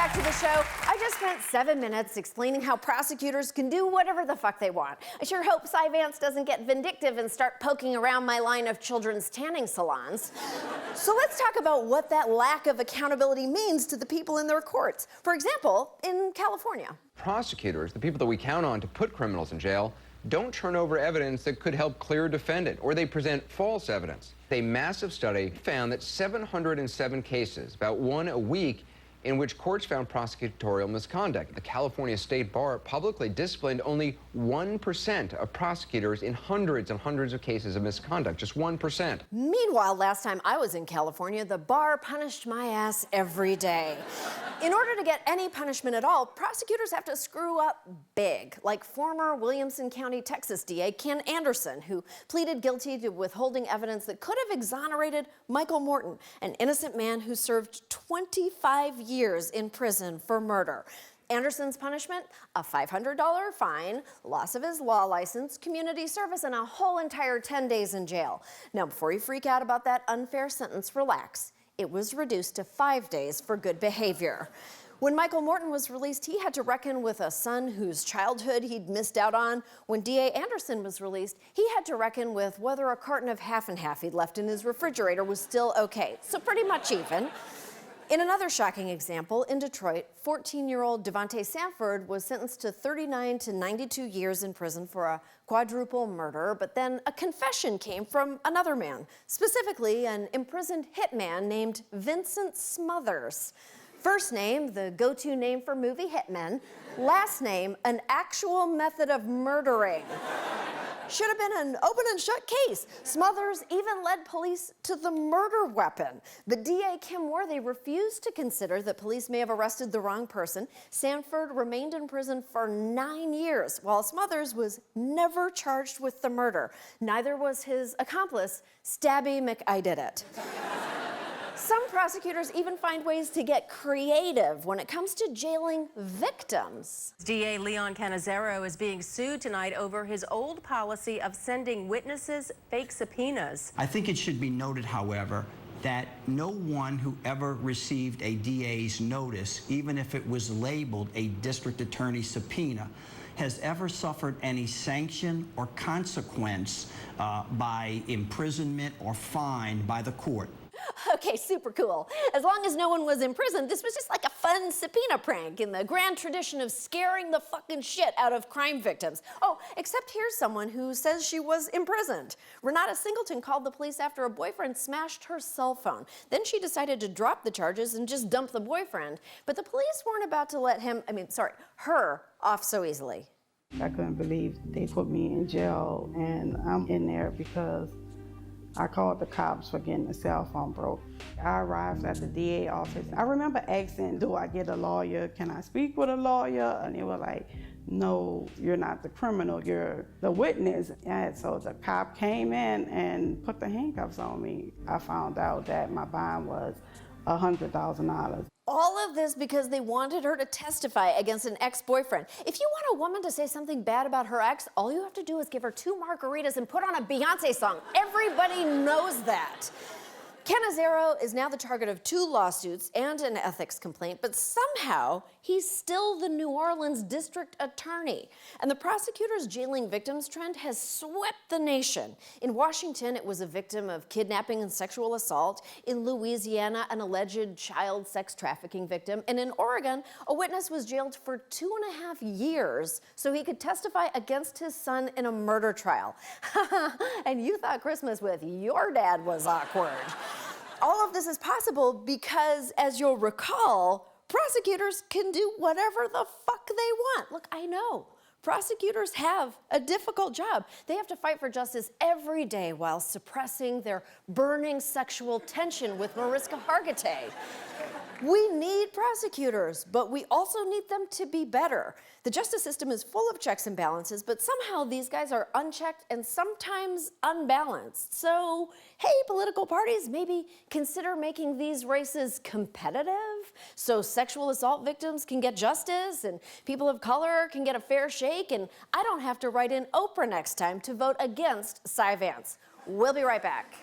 back to the show. I just spent 7 minutes explaining how prosecutors can do whatever the fuck they want. I sure hope Cy Vance doesn't get vindictive and start poking around my line of children's tanning salons. So let's talk about what that lack of accountability means to the people in their courts. For example, in California. Prosecutors, the people that we count on to put criminals in jail, don't turn over evidence that could help clear a defendant, or they present false evidence. A massive study found that 707 cases, about one a week, in which courts found prosecutorial misconduct. The California State Bar publicly disciplined only 1% of prosecutors in hundreds and hundreds of cases of misconduct, just 1%. Meanwhile, last time I was in California, the bar punished my ass every day. In order to get any punishment at all, prosecutors have to screw up big, like former Williamson County, Texas DA Ken Anderson, who pleaded guilty to withholding evidence that could have exonerated Michael Morton, an innocent man who served 25 years in prison for murder. Anderson's punishment, a $500 fine, loss of his law license, community service, and a whole entire 10 days in jail. Now, before you freak out about that unfair sentence, relax. It was reduced to 5 days for good behavior. When Michael Morton was released, he had to reckon with a son whose childhood he'd missed out on. When DA Anderson was released, he had to reckon with whether a carton of half and half he'd left in his refrigerator was still okay. So pretty much even. In another shocking example, in Detroit, 14-year-old Devontae Sanford was sentenced to 39 to 92 years in prison for a quadruple murder, but then a confession came from another man, specifically an imprisoned hitman named Vincent Smothers. First name, the go-to name for movie hitmen. Last name, an actual method of murdering. Should have been an open and shut case. Smothers even led police to the murder weapon. But DA Kim Worthy refused to consider that police may have arrested the wrong person. Sanford remained in prison for 9 years, while Smothers was never charged with the murder. Neither was his accomplice, Stabby McIdidit. Some prosecutors even find ways to get creative when it comes to jailing victims. DA Leon Canizero is being sued tonight over his old policy of sending witnesses fake subpoenas. I think it should be noted, however, that no one who ever received a DA's notice, even if it was labeled a district attorney subpoena, has ever suffered any sanction or consequence by imprisonment or fine by the court. Okay, super cool. As long as no one was in prison, this was just like a fun subpoena prank in the grand tradition of scaring the fucking shit out of crime victims. Oh, except here's someone who says she was imprisoned. Renata Singleton called the police after a boyfriend smashed her cell phone. Then she decided to drop the charges and just dump the boyfriend. But the police weren't about to let her off so easily. I couldn't believe they put me in jail, and I'm in there because I called the cops for getting the cell phone broke. I arrived at the DA office. I remember asking, do I get a lawyer? Can I speak with a lawyer? And they were like, no, you're not the criminal, you're the witness. And so the cop came in and put the handcuffs on me. I found out that my bond was $100,000. All of this because they wanted her to testify against an ex-boyfriend. If you want a woman to say something bad about her ex, all you have to do is give her 2 margaritas and put on a Beyonce song. Everybody knows that. Canizero is now the target of 2 lawsuits and an ethics complaint, but somehow he's still the New Orleans district attorney. And the prosecutors jailing victims trend has swept the nation. In Washington, it was a victim of kidnapping and sexual assault. In Louisiana, an alleged child sex trafficking victim. And in Oregon, a witness was jailed for 2.5 years so he could testify against his son in a murder trial. And you thought Christmas with your dad was awkward. All of this is possible because, as you'll recall, prosecutors can do whatever the fuck they want. Look, I know. Prosecutors have a difficult job. They have to fight for justice every day while suppressing their burning sexual tension with Mariska Hargitay. We need prosecutors, but we also need them to be better. The justice system is full of checks and balances, but somehow these guys are unchecked and sometimes unbalanced. So, hey, political parties, maybe consider making these races competitive so sexual assault victims can get justice and people of color can get a fair shake, and I don't have to write in Oprah next time to vote against Cy Vance. We'll be right back.